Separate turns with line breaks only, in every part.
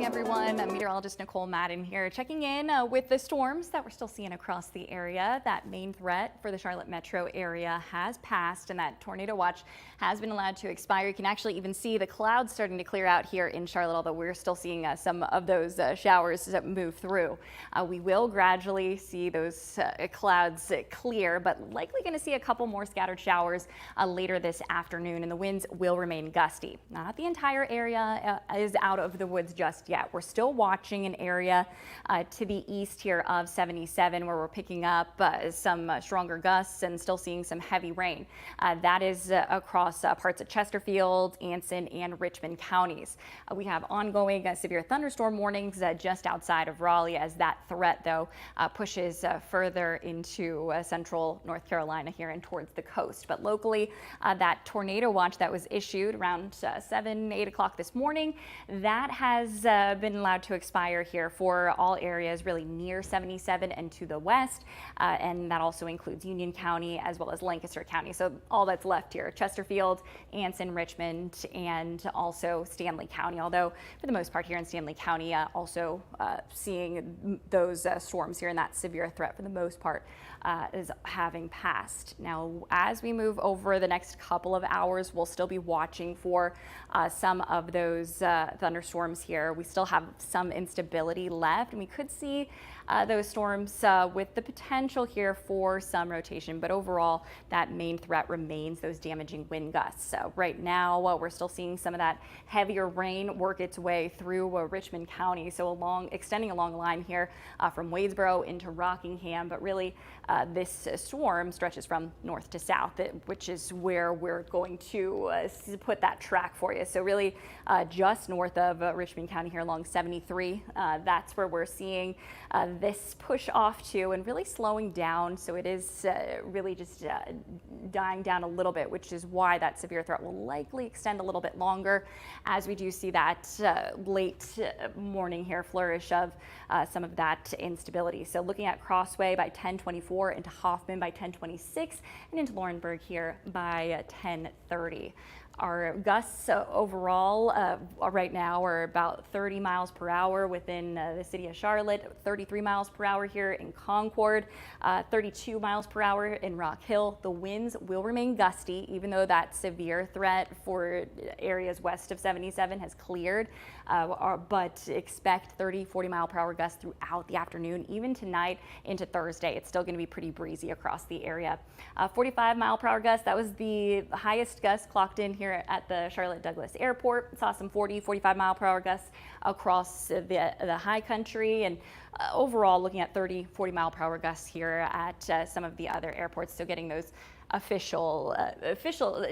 everyone. I'm Meteorologist Nicole Madden here, checking in with the storms that we're still seeing across the area. That main threat for the Charlotte metro area has passed, and that tornado watch has been allowed to expire. You can actually even see the clouds starting to clear out here in Charlotte, although we're still seeing some of those showers that move through. We will gradually see those clouds clear, but likely going to see a couple more scattered showers later this afternoon, and the winds will remain gusty. Not the entire area is out of the woods just yet. We're still watching an area to the east here of 77 where we're picking up some stronger gusts and still seeing some heavy rain. That is across parts of Chesterfield, Anson, and Richmond counties. We have ongoing severe thunderstorm warnings just outside of Raleigh as that threat, though, pushes further into central North Carolina here and towards the coast. But locally, that tornado watch that was issued around 7, 8 o'clock this morning, that has been allowed to expire here for all areas really near 77 and to the west, and that also includes Union County as well as Lancaster County. So all that's left here, Chesterfield, Anson, Richmond, and also Stanley County, although for the most part here in Stanley County also seeing those storms here and that severe threat for the most part is having passed. Now, as we move over the next couple of hours, we'll still be watching for some of those thunderstorms here. We still have some instability left, and we could see those storms with the potential here for some rotation, but overall that main threat remains those damaging wind gusts. So right now we're still seeing some of that heavier rain work its way through Richmond County, so extending along the line here from Wadesboro into Rockingham, but really this storm stretches from north to south, which is where we're going to put that track for you. So really just north of Richmond County here along 73, that's where we're seeing this push off to and really slowing down. So it is really just dying down a little bit, which is why that severe threat will likely extend a little bit longer as we do see that late morning here flourish of some of that instability. So looking at Crossway by 10:24, into Hoffman by 10:26, and into Laurinburg here by 10:30. Our gusts overall right now are about 30 miles per hour within the city of Charlotte, 33 miles per hour here in Concord, 32 miles per hour in Rock Hill. The winds will remain gusty, even though that severe threat for areas west of 77 has cleared, but expect 30, 40 mile per hour gusts throughout the afternoon, even tonight into Thursday. It's still going to be pretty breezy across the area. 45 mile per hour gusts, that was the highest gust clocked in here at the Charlotte Douglas Airport. Saw some 40, 45 mile per hour gusts across the high country, and overall looking at 30, 40 mile per hour gusts here at some of the other airports. So getting those official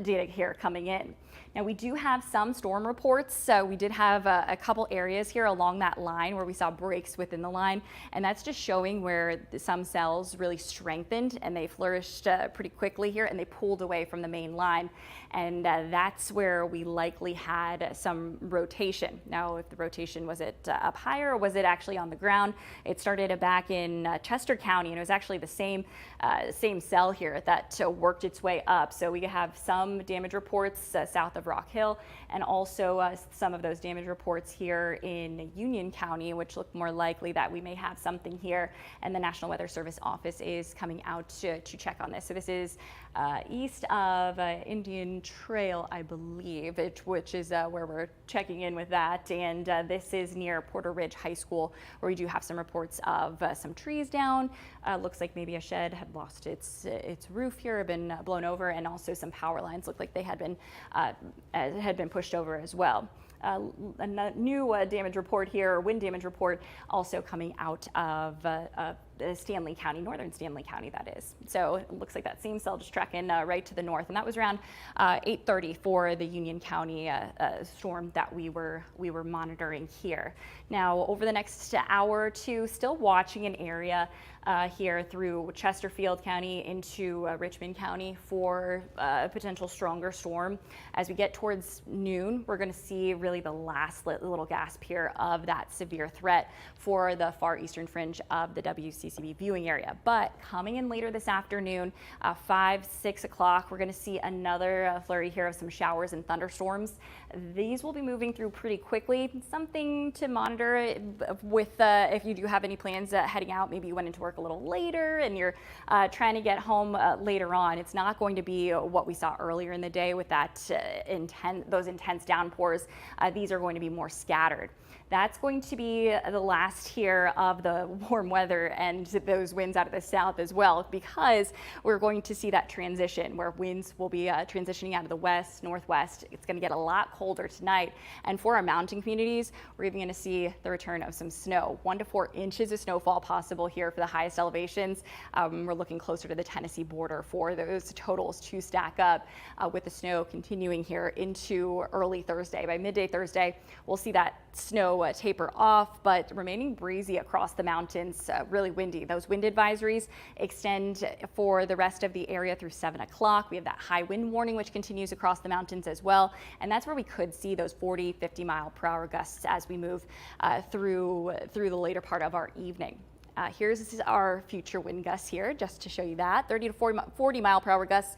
data here coming in. Now we do have some storm reports. So we did have a couple areas here along that line where we saw breaks within the line, and that's just showing where some cells really strengthened and they flourished pretty quickly here, and they pulled away from the main line, and that's where we likely had some rotation. Now, if the rotation, was it up higher or was it actually on the ground? It started back in Chester County, and it was actually the same cell here that worked its way up. So we have some damage reports south of Rock Hill, and also some of those damage reports here in Union County, which look more likely that we may have something here, and the National Weather Service office is coming out to check on this. So this is east of Indian Trail, I believe, which is where we're checking in with that, and this is near Porter Ridge High School, where we do have some reports of some trees down. Looks like maybe a shed had lost its roof here, been blown over, and also some power lines look like they had been pushed over as well. A new damage report here, or wind damage report, also coming out of Stanley County, northern Stanley County, that is. So it looks like that same cell just tracking right to the north, and that was around 8:30 for the Union County storm that we were monitoring here. Now, over the next hour or two, still watching an area here through Chesterfield County into Richmond County for a potential stronger storm. As we get towards noon, we're going to see really the last little gasp here of that severe threat for the far eastern fringe of the WCCB. WCCB viewing area. But coming in later this afternoon, 5, 6 o'clock, we're going to see another flurry here of some showers and thunderstorms. These will be moving through pretty quickly. Something to monitor with if you do have any plans heading out. Maybe you went into work a little later and you're trying to get home later on. It's not going to be what we saw earlier in the day with that those intense downpours. These are going to be more scattered. That's going to be the last here of the warm weather and those winds out of the south as well, because we're going to see that transition where winds will be transitioning out of the west, northwest. It's going to get a lot colder tonight. And for our mountain communities, we're even going to see the return of some snow. 1 to 4 inches of snowfall possible here for the highest elevations. We're looking closer to the Tennessee border for those totals to stack up with the snow continuing here into early Thursday. By midday Thursday, we'll see that snow taper off, but remaining breezy across the mountains, really windy. Those wind advisories extend for the rest of the area through 7 o'clock. We have that high wind warning, which continues across the mountains as well. And that's where we could see those 40, 50 mile per hour gusts as we move through the later part of our evening. Here's our future wind gusts here, just to show you that. 30 to 40 mile per hour gusts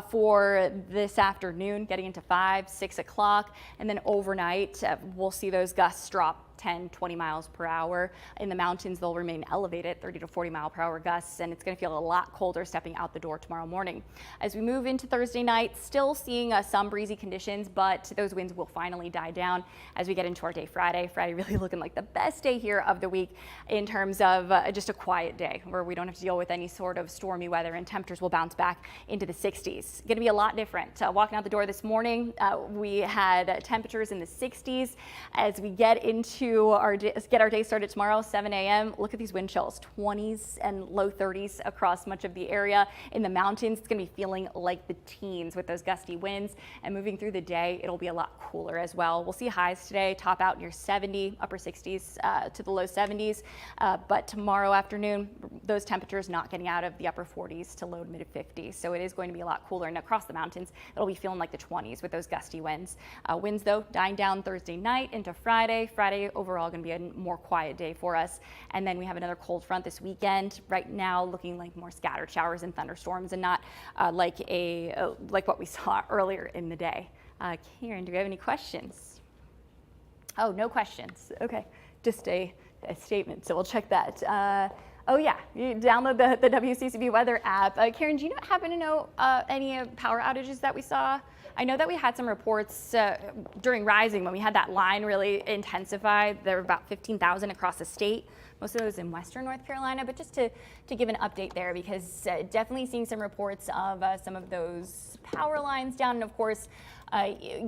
for this afternoon, getting into 5, 6 o'clock. And then overnight, we'll see those gusts drop 10, 20 miles per hour. In the mountains, they'll remain elevated, 30 to 40 mile per hour gusts, and it's going to feel a lot colder stepping out the door tomorrow morning. As we move into Thursday night, still seeing some breezy conditions, but those winds will finally die down as we get into our day Friday. Friday really looking like the best day here of the week in terms of just a quiet day where we don't have to deal with any sort of stormy weather, and temperatures will bounce back into the 60s. Going to be a lot different. Walking out the door this morning, we had temperatures in the 60s. As we get into our day started tomorrow, 7 a.m. Look at these wind chills, 20s and low 30s across much of the area. In the mountains, it's going to be feeling like the teens with those gusty winds. And moving through the day, it'll be a lot cooler as well. We'll see highs today top out near 70, upper 60s to the low 70s. But tomorrow afternoon, those temperatures not getting out of the upper 40s to low to mid 50s. So it is going to be a lot cooler. And across the mountains, it'll be feeling like the 20s with those gusty winds. Winds, though, dying down Thursday night into Friday. Friday overall going to be a more quiet day for us. And then we have another cold front this weekend. Right now looking like more scattered showers and thunderstorms, and not like what we saw earlier in the day. Karen, do we have any questions? Oh, no questions. Okay, just a statement, so we'll check that. Oh yeah, you download the WCCB weather app. Karen, do you happen to know any power outages that we saw? I know that we had some reports during Rising when we had that line really intensify. There were about 15,000 across the state, most of those in western North Carolina, but just to give an update there, because definitely seeing some reports of some of those power lines down, and of course,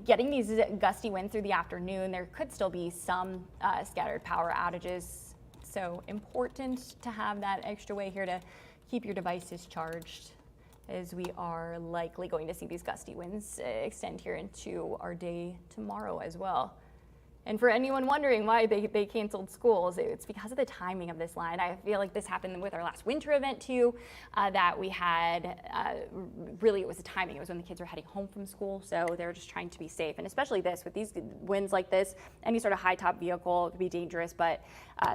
getting these gusty winds through the afternoon, there could still be some scattered power outages. So important to have that extra way here to keep your devices charged, as we are likely going to see these gusty winds extend here into our day tomorrow as well. And for anyone wondering why they canceled schools, it's because of the timing of this line. I feel like this happened with our last winter event too, that we had, really it was the timing. It was when the kids were heading home from school, so they were just trying to be safe. And especially this, with these winds like this, any sort of high top vehicle could be dangerous, but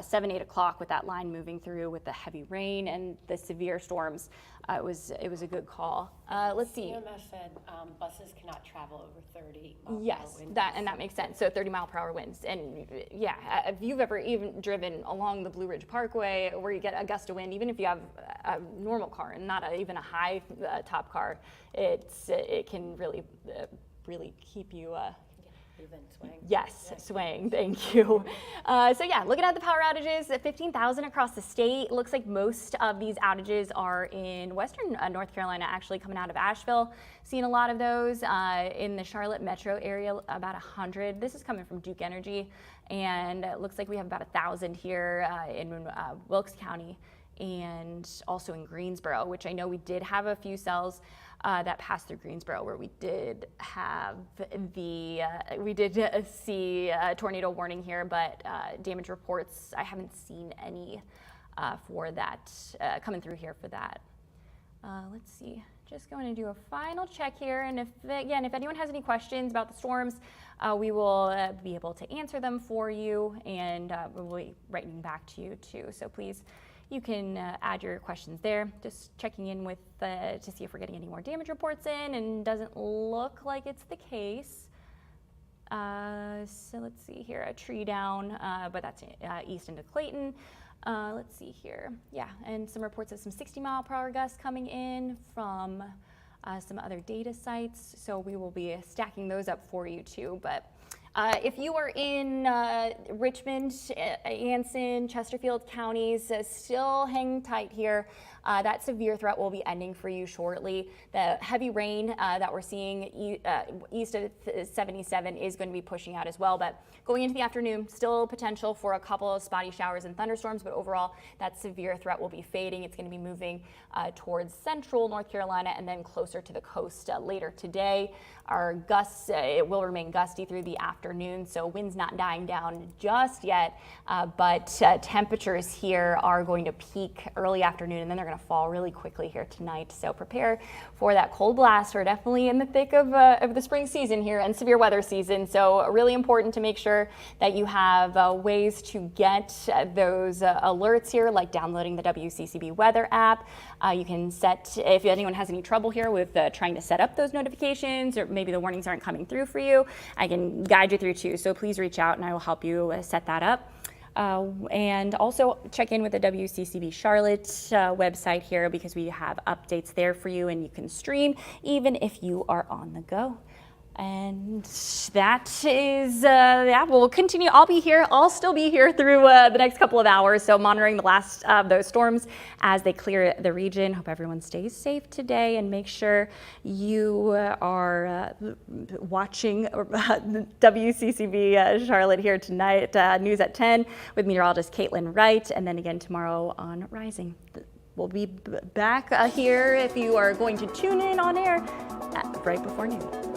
7, 8 o'clock with that line moving through with the heavy rain and the severe storms, it was a good call. Let's see.
CMS said buses cannot travel over 30 mile per hour
Yes,
winds.
that makes sense. So 30 mile per hour winds. And yeah, if you've ever even driven along the Blue Ridge Parkway where you get a gust of wind, even if you have a normal car and not even a high top car, it can really keep you
Swaying.
Yes, swaying. Thank you. So yeah, looking at the power outages, 15,000 across the state. Looks like most of these outages are in western North Carolina, actually coming out of Asheville. Seeing a lot of those in the Charlotte metro area, about 100. This is coming from Duke Energy, and it looks like we have about 1,000 here in Wilkes County, and also in Greensboro, which I know we did have a few cells that passed through Greensboro, where we did have see a tornado warning here, but damage reports, I haven't seen any for that coming through here for that. Let's see, just going to do a final check here, and if anyone has any questions about the storms, we will be able to answer them for you, and we'll be writing back to you too. So please, you can add your questions there. Just checking in with to see if we're getting any more damage reports in, and doesn't look like it's the case. So let's see here, a tree down, but that's east into Clayton. Let's see here. Yeah, and some reports of some 60-mile-per-hour gusts coming in from some other data sites. So we will be stacking those up for you too. But if you are in Richmond, Anson, Chesterfield counties, still hang tight here. That severe threat will be ending for you shortly. The heavy rain that we're seeing east of 77 is going to be pushing out as well. But going into the afternoon, still potential for a couple of spotty showers and thunderstorms. But overall, that severe threat will be fading. It's going to be moving towards central North Carolina and then closer to the coast later today. Our gusts, it will remain gusty through the afternoon, so winds not dying down just yet, but temperatures here are going to peak early afternoon, and then they're going to fall really quickly here tonight. So prepare for that cold blast. We're definitely in the thick of the spring season here and severe weather season, so really important to make sure that you have ways to get those alerts here, like downloading the WCCB weather app. You can set, if anyone has any trouble here with trying to set up those notifications, or maybe the warnings aren't coming through for you, I can guide you through too. So please reach out and I will help you set that up. And also check in with the WCCB Charlotte website here, because we have updates there for you, and you can stream even if you are on the go. And that is, yeah, we'll continue. I'll still be here through the next couple of hours. So monitoring the last of those storms as they clear the region. Hope everyone stays safe today, and make sure you are watching WCCB Charlotte here tonight. News at 10 with meteorologist Caitlin Wright, and then again tomorrow on Rising. We'll be back here if you are going to tune in on air right before noon.